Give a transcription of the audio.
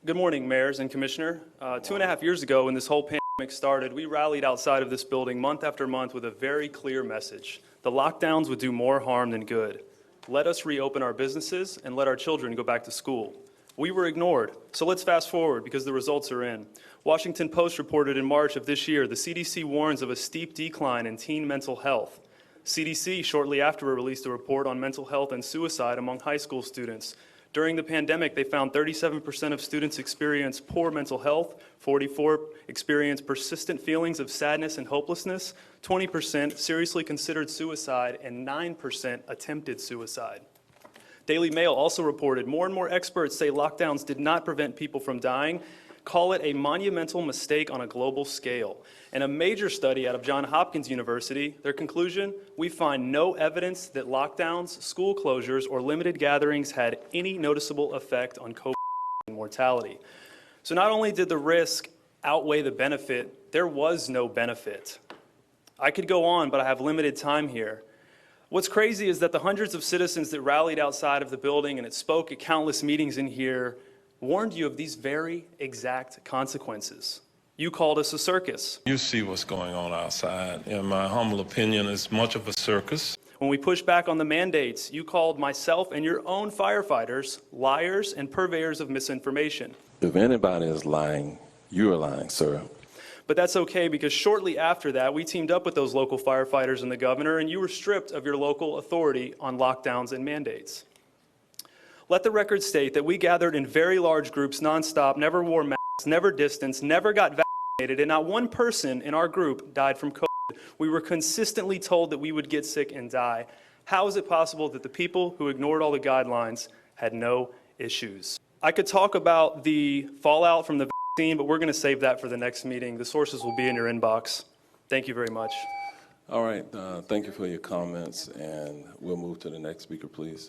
Good morning, mayors and commissioner. 2.5 years ago, when this whole pandemic started, we rallied outside of this building month after month with a very clear message. The lockdowns would do more harm than good. Let us reopen our businesses and let our children go back to school. We were ignored, so let's fast forward because the results are in. Washington Post reported in March of this year, the CDC warns of a steep decline in teen mental health. CDC shortly after released a report on mental health and suicide among high school students. During the pandemic, they found 37% of students experience poor mental health, 44% experience persistent feelings of sadness and hopelessness, 20% seriously considered suicide, and 9% attempted suicide. Daily Mail also reported more and more experts say lockdowns did not prevent people from dying, call it a monumental mistake on a global scale. In a major study out of Johns Hopkins University, their conclusion, we find no evidence that lockdowns, school closures, or limited gatherings had any noticeable effect on COVID mortality. So not only did the risk outweigh the benefit, there was no benefit. I could go on, but I have limited time here. What's crazy is that the hundreds of citizens that rallied outside of the building and it spoke at countless meetings in here warned you of these very exact consequences. You called us a circus. You see what's going on outside. In my humble opinion, it's much of a circus. When we pushed back on the mandates, you called myself and your own firefighters liars and purveyors of misinformation. If anybody is lying, you are lying, sir. But that's okay because shortly after that, we teamed up with those local firefighters and the governor, and you were stripped of your local authority on lockdowns and mandates. Let the record state that we gathered in very large groups nonstop, never wore masks, never distanced, never got vaccinated, and not one person in our group died from COVID. We were consistently told that we would get sick and die. How is it possible that the people who ignored all the guidelines had no issues? I could talk about the fallout from the vaccine, but we're going to save that for the next meeting. The sources will be in your inbox. Thank you very much. All right, thank you for your comments, and we'll move to the next speaker, please.